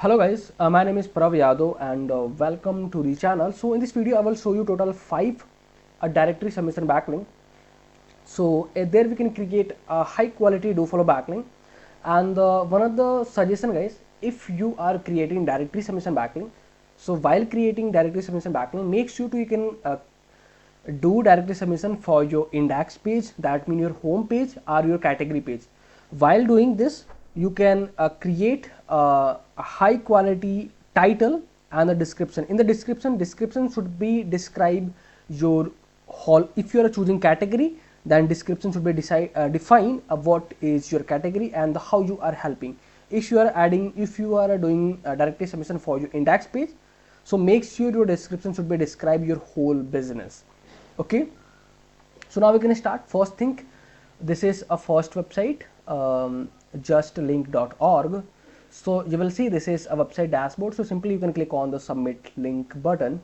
Hello guys, my name is Prav Yadav and welcome to the channel. So in this video I will show you total 5 directory submission backlink. So there we can create a high quality do follow backlink, and one of the suggestion guys, if you are creating directory submission backlink, so while creating directory submission backlink, make sure to you can do directory submission for your index page, that means your home page or your category page. While doing this, you can create a high quality title and a description. In the description should be describe your whole. If you are choosing category, then description should be define what is your category and how you are helping. If you are doing directory submission for your index page, so make sure your description should be describe your whole business. Okay, so now we can start. First thing, this is a first website, justlink.org. So you will see this is a website dashboard. So simply you can click on the submit link button,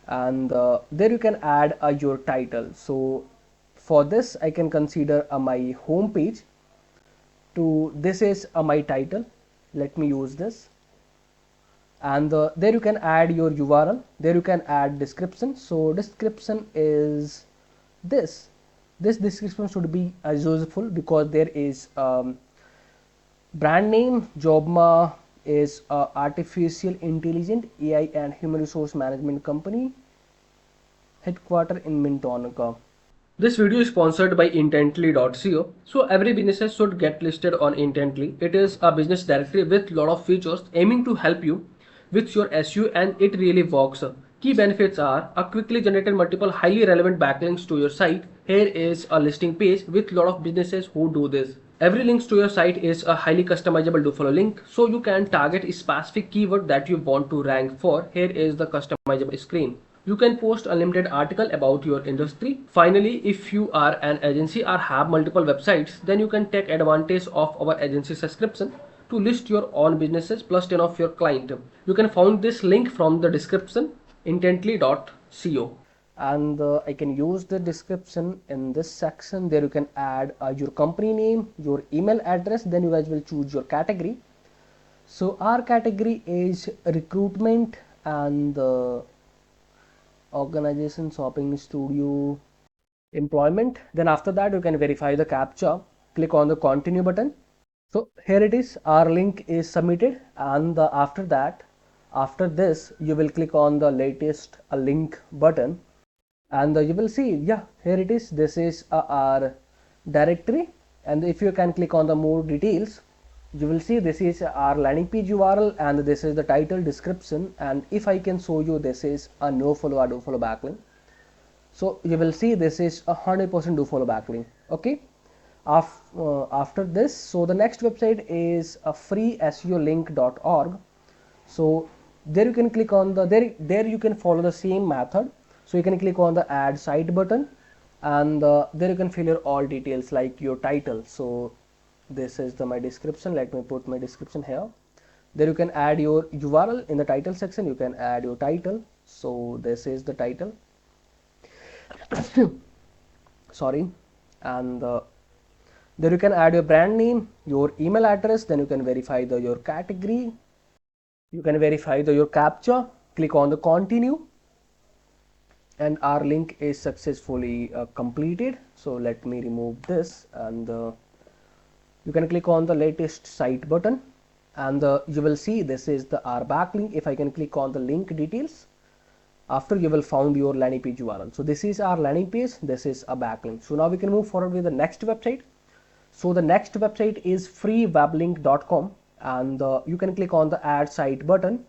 and there you can add your title. So for this I can consider my home page. To this is my title. Let me use this, and there you can add your URL. There you can add description. So description is this description should be useful because there is brand name. Jobma is artificial intelligence AI and human resource management company, headquarter in Mintonka. This video is sponsored by Intently.co. So every business should get listed on Intently. It is a business directory with lot of features aiming to help you with your SEO, and it really works. Key benefits are a quickly generated multiple highly relevant backlinks to your site. Here is a listing page with lot of businesses who do this. Every link to your site is a highly customizable do follow link, so you can target a specific keyword that you want to rank for. Here is the customizable screen. You can post unlimited article about your industry. Finally, if you are an agency or have multiple websites, then you can take advantage of our agency subscription to list your own businesses plus 10 of your client. You can find this link from the description, intently.co. And I can use the description in this section. There you can add your company name, your email address, then you guys will choose your category. So our category is recruitment, and organization, shopping studio, employment. Then after that you can verify the captcha. Click on the continue button. So here it is, our link is submitted, and after this you will click on the latest link button, and you will see, yeah, here it is. This is our directory, and if you can click on the more details, you will see this is our landing page URL, and this is the title, description, and if I can show you, this is a no follow or do follow backlink. So you will see this is 100% do follow backlink. Okay, after this, so the next website is a freeseolink.org. So there you can click on the there you can follow the same method. So you can click on the add site button, and there you can fill your all details like your title. So this is my description. Let me put my description here. There you can add your URL. In the title section you can add your title. So this is the title. Sorry. And there you can add your brand name, your email address, then you can verify your category, you can verify your captcha. Click on the continue, and our link is successfully completed. So let me remove this, and you can click on the latest site button, and you will see this is our backlink. If I can click on the link details, after you will found your landing page URL. So this is our landing page, this is a backlink. So now we can move forward with the next website. So the next website is freeweblink.com, and you can click on the add site button.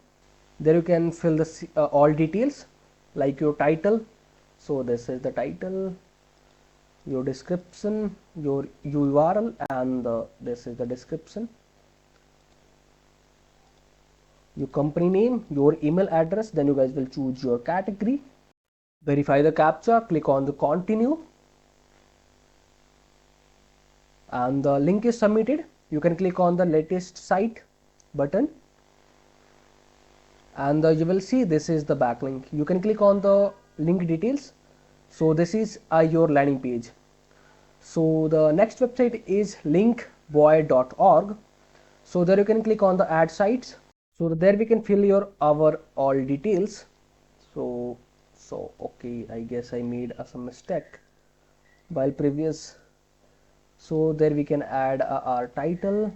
There you can fill the all details like your title. So this is the title, your description, your URL, and this is the description, your company name, your email address. Then you guys will choose your category, verify the captcha, click on the continue, and the link is submitted. You can click on the latest site button, and you will see this is the backlink. You can click on the link details. So this is your landing page. So the next website is linkboy.org. So there you can click on the add sites. So there we can fill your our all details. So okay, I guess I made some mistake while previous. So there we can add our title,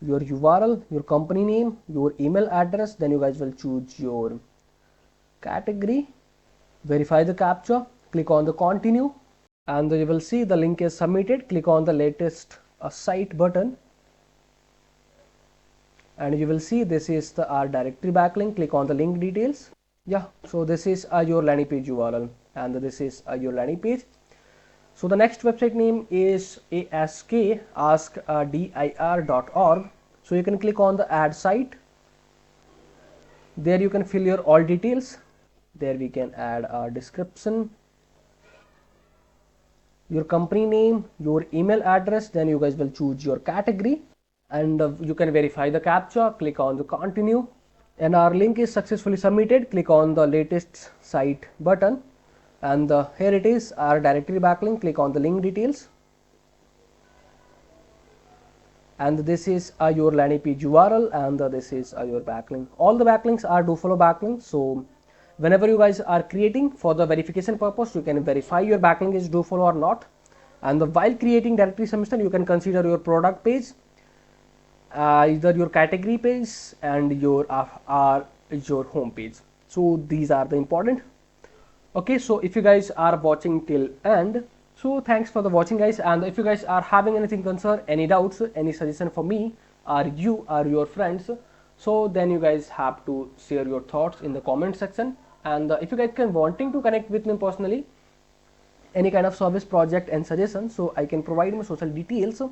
your URL, your company name, your email address. Then you guys will choose your category, verify the captcha, click on the continue, and you will see the link is submitted. Click on the latest site button, and you will see this is the our directory backlink. Click on the link details. Yeah, so this is your landing page URL, and this is your landing page. So the next website name is askdir.org. So you can click on the add site. There you can fill your all details. There we can add a description, your company name, your email address. Then you guys will choose your category, and you can verify the captcha. Click on the continue, and our link is successfully submitted. Click on the latest site button, and here it is, our directory backlink. Click on the link details, and this is your landing page URL, and this is your backlink. All the backlinks are do follow backlinks. So whenever you guys are creating for the verification purpose, you can verify your backlink is do follow or not. And while creating directory submission, you can consider your product page, either your category page and your home page. So these are the important. Okay, so if you guys are watching till end, so thanks for the watching guys, and if you guys are having anything concern, any doubts, any suggestion for me or you or your friends, so then you guys have to share your thoughts in the comment section. And if you guys can wanting to connect with me personally, any kind of service project and suggestion, so I can provide my social details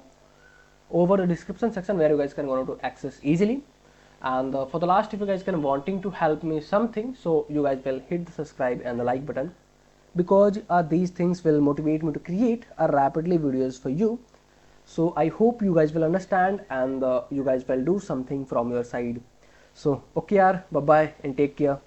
over the description section where you guys can go to access easily. And for the last, if you guys can wanting to help me something, so you guys will hit the subscribe and the like button, because these things will motivate me to create rapidly videos for you. So I hope you guys will understand, and you guys will do something from your side. So okay, bye bye and take care.